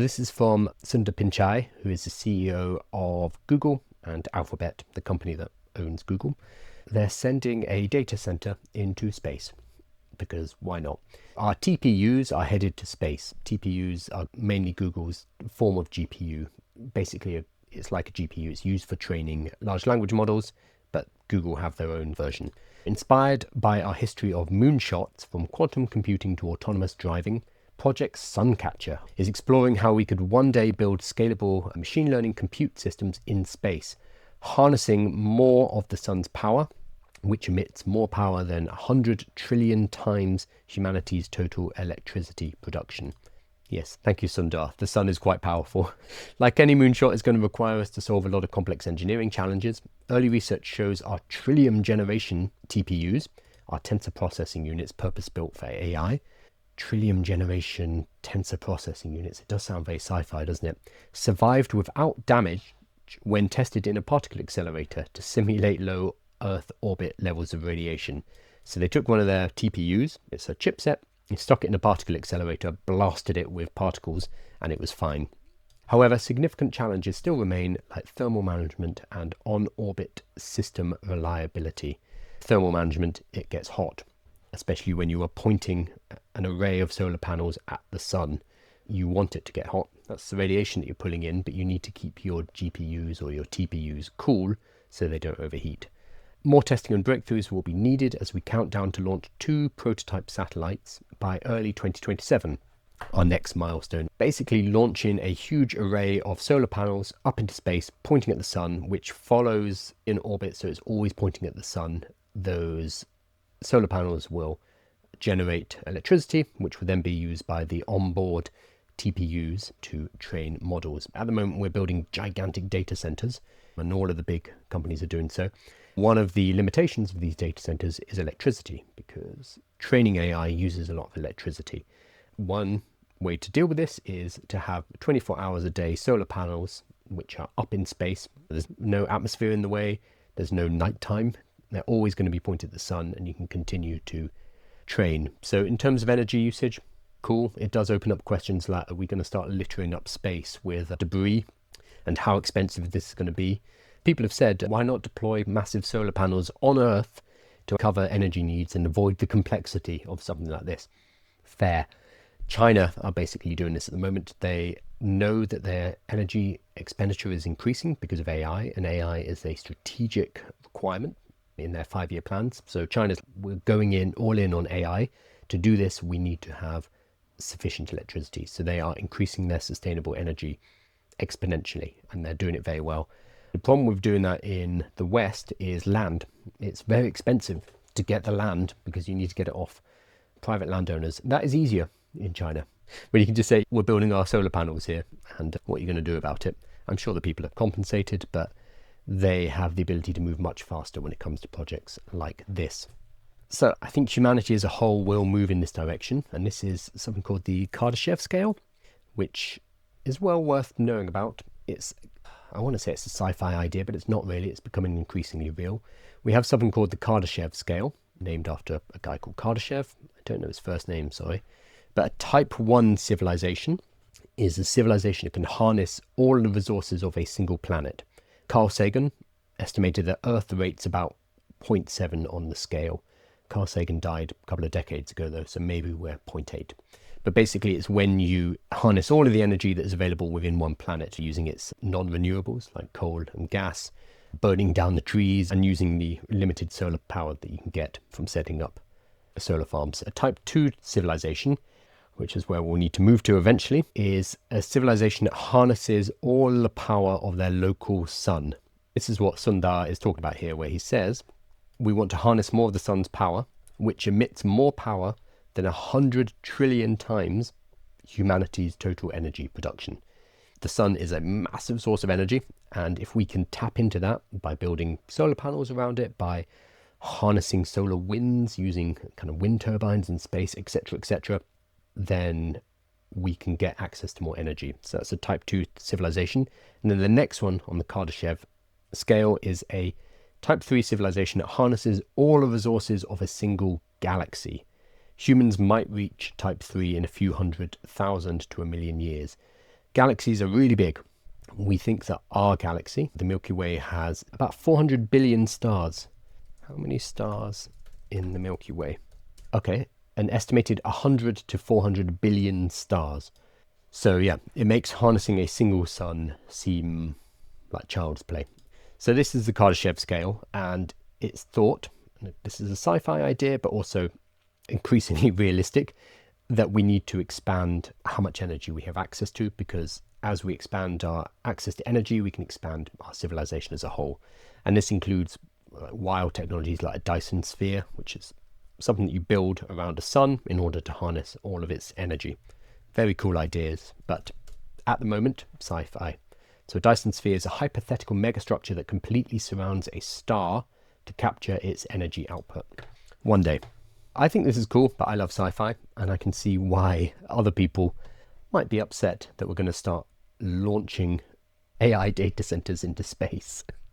This is from Sundar Pichai, who is the CEO of Google and Alphabet, the company that owns Google. They're sending a data center into space because why not? Our TPUs are headed to space. TPUs are mainly Google's form of GPU. Basically, it's like a GPU. It's used for training large language models, but Google have their own version. Inspired by our history of moonshots from quantum computing to autonomous driving, Project Suncatcher is exploring how we could one day build scalable machine learning compute systems in space, harnessing more of the sun's power, which emits more power than 100 trillion times humanity's total electricity production. Yes, thank you, Sundar. The sun is quite powerful. Like any moonshot, it's going to require us to solve a lot of complex engineering challenges. Early research shows our trillium generation TPUs, our tensor processing units purpose-built for AI, trillium generation tensor processing units, it does sound very sci-fi, doesn't it? Survived without damage when tested in a particle accelerator to simulate low Earth orbit levels of radiation. So they took one of their TPUs, it's a chipset, they stuck it in a particle accelerator, blasted it with particles, and it was fine. However, significant challenges still remain, like thermal management and on-orbit system reliability. Thermal management, it gets hot, especially when you are pointing an array of solar panels at the sun. You want it to get hot. That's the radiation that you're pulling in, but you need to keep your GPUs or your TPUs cool so they don't overheat. More testing and breakthroughs will be needed as we count down to launch 2 prototype satellites by early 2027, our next milestone. Basically launching a huge array of solar panels up into space, pointing at the sun, which follows in orbit, so it's always pointing at the sun. Those solar panels will generate electricity, which will then be used by the onboard TPUs to train models. At the moment, we're building gigantic data centers, and all of the big companies are doing so. One of the limitations of these data centers is electricity, because training AI uses a lot of electricity. One way to deal with this is to have 24 hours a day solar panels, which are up in space. There's no atmosphere in the way, there's no nighttime. They're always going to be pointed at the sun, and you can continue to train. So in terms of energy usage, cool. It does open up questions like, are we going to start littering up space with debris, and how expensive this is going to be? People have said, why not deploy massive solar panels on Earth to cover energy needs and avoid the complexity of something like this? Fair. China are basically doing this at the moment. They know that their energy expenditure is increasing because of AI, and AI is a strategic requirement in their 5-year plans. So we're going in all in on AI. To do this, we need to have sufficient electricity. So they are increasing their sustainable energy exponentially, and they're doing it very well. The problem with doing that in the West is land. It's very expensive to get the land because you need to get it off private landowners. That is easier in China, where you can just say, we're building our solar panels here, and what are you going to do about it? I'm sure the people are compensated, but they have the ability to move much faster when it comes to projects like this. So I think humanity as a whole will move in this direction, and this is something called the Kardashev Scale, which is well worth knowing about. I want to say it's a sci-fi idea, but it's not really. It's becoming increasingly real. We have something called the Kardashev Scale, named after a guy called Kardashev. I don't know his first name, sorry. But a type 1 civilization is a civilization that can harness all the resources of a single planet. Carl Sagan estimated that Earth rates about 0.7 on the scale. Carl Sagan died a couple of decades ago, though, so maybe we're 0.8. But basically, it's when you harness all of the energy that is available within one planet, using its non-renewables like coal and gas, burning down the trees, and using the limited solar power that you can get from setting up solar farms. A type 2 civilization, which is where we'll need to move to eventually, is a civilization that harnesses all the power of their local sun. This is what Sundar is talking about here, where he says, we want to harness more of the sun's power, which emits more power than 100 trillion times humanity's total energy production. The sun is a massive source of energy, and if we can tap into that by building solar panels around it, by harnessing solar winds, using kind of wind turbines in space, etc., then we can get access to more energy. So that's a type 2 civilization. And then the next one on the Kardashev scale is a type 3 civilization that harnesses all the resources of a single galaxy. Humans might reach type 3 in a few 100,000 to 1 million years. Galaxies are really big. We think that our galaxy, the Milky Way, has about 400 billion stars. How many stars in the Milky Way? Okay, an estimated 100 to 400 billion stars. So yeah, it makes harnessing a single sun seem like child's play. So this is the Kardashev scale, and it's thought, this is a sci-fi idea, but also increasingly realistic, that we need to expand how much energy we have access to, because as we expand our access to energy, we can expand our civilization as a whole. And this includes wild technologies like a Dyson sphere, which is something that you build around a sun in order to harness all of its energy. Very cool ideas, but at the moment, sci-fi. So a Dyson sphere is a hypothetical megastructure that completely surrounds a star to capture its energy output. One day. I think this is cool, but I love sci-fi, and I can see why other people might be upset that we're going to start launching AI data centers into space.